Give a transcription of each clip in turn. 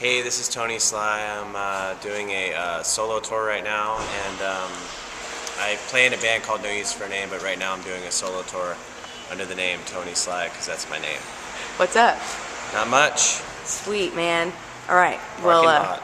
Hey, this is Tony Sly. I'm doing a solo tour right now, and I play in a band called No Use for a Name, but right now I'm doing a solo tour under the name Tony Sly, because that's my name. What's up? Not much. Sweet, man. All right. Parking lot.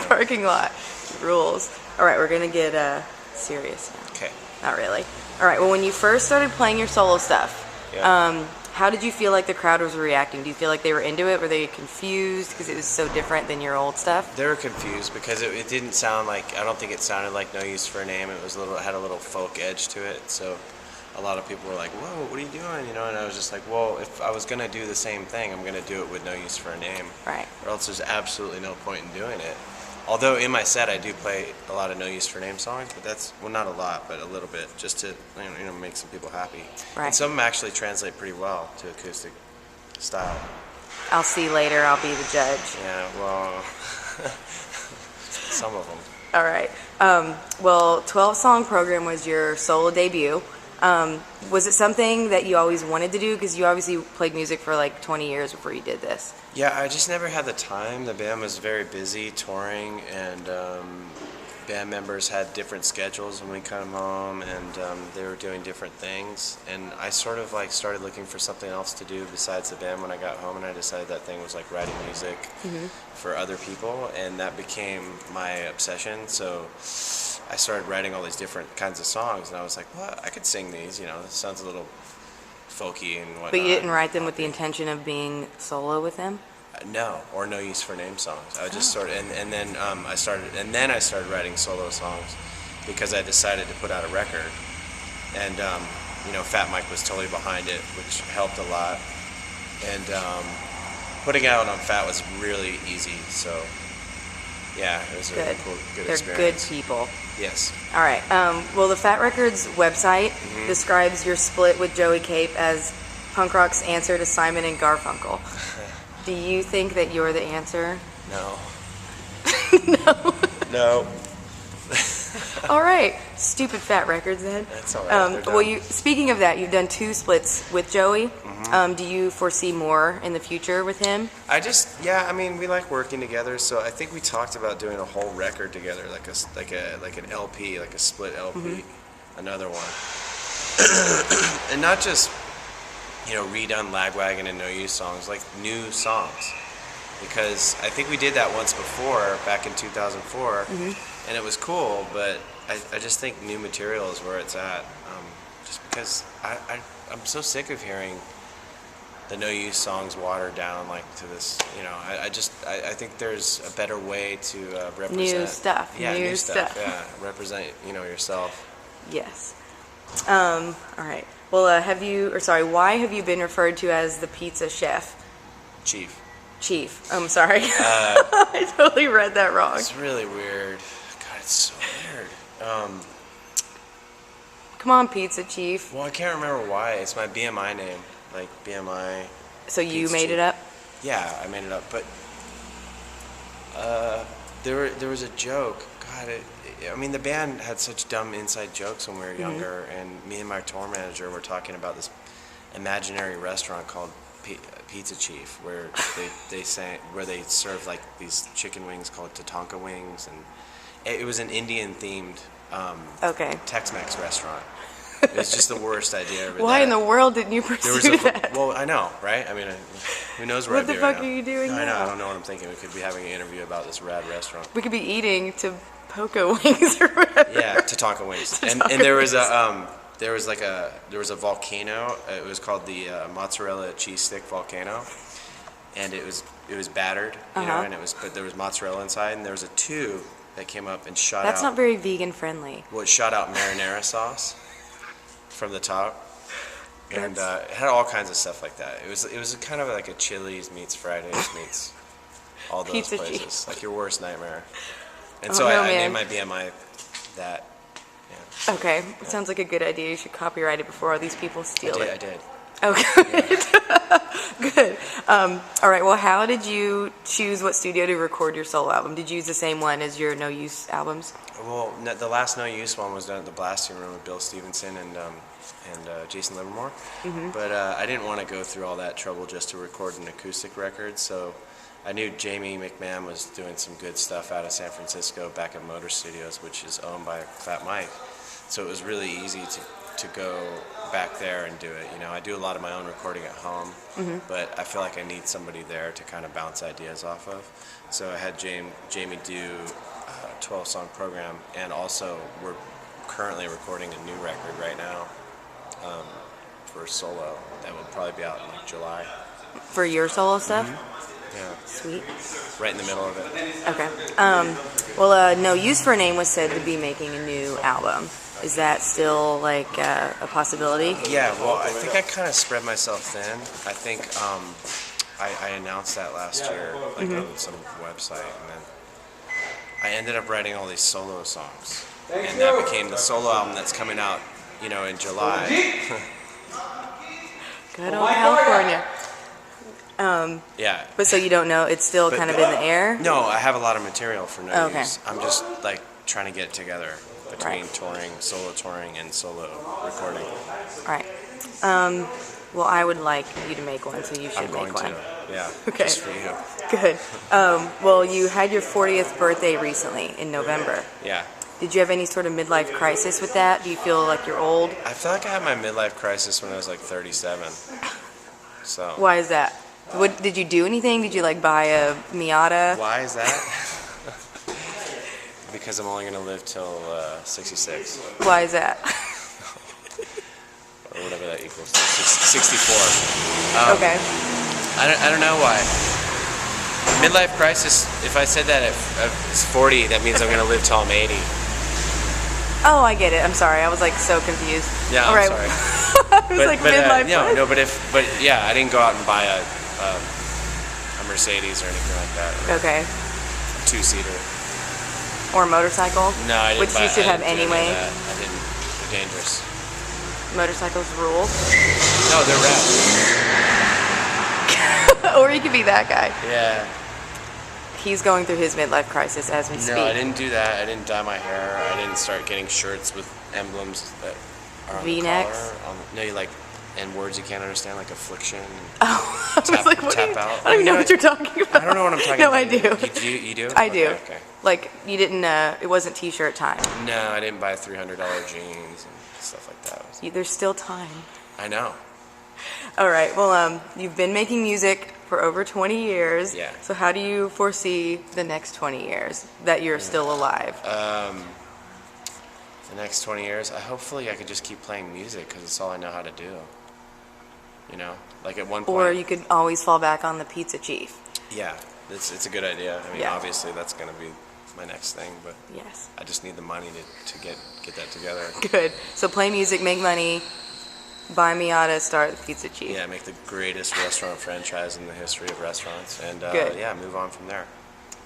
Parking lot. Rules. All right, we're going to get serious now. Okay. Not really. All right, well, when you first started playing your solo stuff, Yeah. how did you feel like the crowd was reacting? Do you feel like they were into it? Were they confused because it was so different than your old stuff? They were confused because it didn't sound like, I don't think it sounded like No Use for a Name. It was it had a little folk edge to it, so a lot of people were like, whoa, what are you doing? You know, and I was just like, well, if I was going to do the same thing, I'm going to do it with No Use for a Name. Right. Or else there's absolutely no point in doing it. Although in my set I do play a lot of No Use for a Name songs, but that's, well, not a lot, but a little bit, just to make some people happy. Right. And some of them actually translate pretty well to acoustic style. I'll see later. I'll be the judge. Yeah, well, some of them. All right. Well, 12-song program was your solo debut. Was it something that you always wanted to do? Because you obviously played music for like 20 years before you did this. Yeah, I just never had the time. The band was very busy touring, and band members had different schedules when we come home, and they were doing different things. And I sort of like started looking for something else to do besides the band when I got home, and I decided that thing was like writing music for other people, and that became my obsession. So I started writing all these different kinds of songs, and I was like, well, I could sing these, you know, this sounds a little folky and whatnot. But you didn't write them with the intention of being solo with them? No, or No Use for a Name songs. I just sort of, and then I started writing solo songs because I decided to put out a record, and Fat Mike was totally behind it, which helped a lot, and putting it out on Fat was really easy. So yeah, it was a really cool, good They're experience. good people. Yes. All right. Well, the Fat Records website describes your split with Joey Cape as punk rock's answer to Simon and Garfunkel. Do you think that you're the answer? No. No. No. All right. Stupid Fat Records then. That's all right. They're done. Well, speaking of that, you've done 2 splits with Joey. Do you foresee more in the future with him? I mean, we like working together, so I think we talked about doing a whole record together, like an LP, like a split LP, another one, and not just redone Lagwagon and No Use songs, like new songs, because I think we did that once before back in 2004, and it was cool, but I just think new material is where it's at, just because I'm so sick of hearing the No Use songs watered down like to this, I think there's a better way to represent New stuff. Yeah, new stuff. Yeah, represent yourself. Yes. All right. Well, why have you been referred to as the pizza chef? Chief. I'm sorry. I totally read that wrong. It's really weird. God, it's so weird. Come on, Pizza Chief. Well, I can't remember why. It's my BMI name. Like BMI. So you Pizza made Chief. it up? Yeah, I made it up. But there was a joke. God, the band had such dumb inside jokes when we were younger, and me and my tour manager were talking about this imaginary restaurant called Pizza Chief, where they serve like these chicken wings called Tatanka wings, and it was an Indian themed Tex-Mex restaurant. It was just the worst idea ever. Why in the world didn't you pursue that? Well, I know, right? I mean, who knows where What I'd the be fuck right are now. you doing I know. now? I don't know what I'm thinking. We could be having an interview about this rad restaurant. We could be eating to Poco wings or whatever. Yeah, Tatanka wings. And there was a volcano. It was called the mozzarella cheese stick volcano, and it was battered, and but there was mozzarella inside, and there was a tube that came up and shot out. That's not very vegan friendly. Well, it shot out marinara sauce from the top, and it had all kinds of stuff like that. It was kind of like a Chili's meets Fridays meets all those Pizza places, Chief. like your worst nightmare. And Oh, so no, I man. named my BMI that. Yeah. Okay, it sounds like a good idea. You should copyright it before all these people steal I it. did. Okay. Good. All right. Well, how did you choose what studio to record your solo album? Did you use the same one as your No Use albums? Well, the last No Use one was done at the Blasting Room with Bill Stevenson and Jason Livermore. But I didn't want to go through all that trouble just to record an acoustic record, so I knew Jamie McMahon was doing some good stuff out of San Francisco back at Motor Studios, which is owned by Fat Mike. So it was really easy to go back there and do it. You know, I do a lot of my own recording at home, but I feel like I need somebody there to kind of bounce ideas off of. So I had Jamie do a 12-song program, and also we're currently recording a new record right now for solo that will probably be out in like July. For your solo stuff? Yeah. Sweet. Right in the middle of it. Okay. No Use for a Name was said to be making a new album. Is that still like a possibility? Yeah, well, I think I kind of spread myself thin. I think I announced that last year, like on some website, and then I ended up writing all these solo songs, and that became the solo album that's coming out, you know, in July. Good old California. Yeah. But so you don't know, it's still kind of in the air? No, I have a lot of material for No Okay. Use. I'm just like trying to get it together between solo touring, and solo recording. All right. Well, I would like you to make one, so you should I'm going make one. to, yeah, Okay. just for you. Good. Well, you had your 40th birthday recently in November. Yeah. Did you have any sort of midlife crisis with that? Do you feel like you're old? I feel like I had my midlife crisis when I was like 37. So. Why is that? What did you do anything? Did you like buy a Miata? Why is that? Because I'm only going to live till 66. Why is that? Or whatever that equals to. 64. Okay. I don't know why. Midlife crisis, if I said that at 40, that means I'm going to live till I'm 80. Oh, I get it. I'm sorry. I was like so confused. Yeah, All I'm right. sorry. I was like midlife crisis. No, but yeah, I didn't go out and buy a Mercedes or anything like that. Or Okay. a two-seater. Or a motorcycle? No, I didn't Which buy you should I have didn't do any of anyway. that. I didn't. They're dangerous. Motorcycles rule. No, they're rad. Or you could be that guy. Yeah. He's going through his midlife crisis as we speak. No, I didn't do that. I didn't dye my hair. I didn't start getting shirts with emblems that are on V-necks? the collar. No, you like, and words you can't understand, like affliction. Oh, I was Tap- like, what tap do you, out. I don't even know what you're talking about. I don't know what I'm talking No, about. I do. You do? I do. Okay. Like, you didn't, it wasn't t-shirt time. No, I didn't buy $300 jeans and stuff like that. There's still time. I know. All right. Well, you've been making music for over 20 years. Yeah. So how do you foresee the next 20 years that you're still alive? The next 20 years, hopefully I could just keep playing music because it's all I know how to do. You know, like at one point. Or you could always fall back on the Pizza Chief. Yeah, it's a good idea. I mean, Yeah. obviously that's going to be my next thing, but Yes. I just need the money to get that together. Good. So play music, make money, buy Miata, start the Pizza Chief. Yeah, make the greatest restaurant franchise in the history of restaurants, and Good. yeah, move on from there.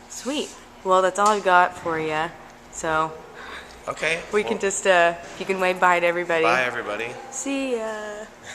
Sweet. Well, that's all I've got for you. So Okay. we can just, you can wave bye to everybody. Bye, everybody. See ya.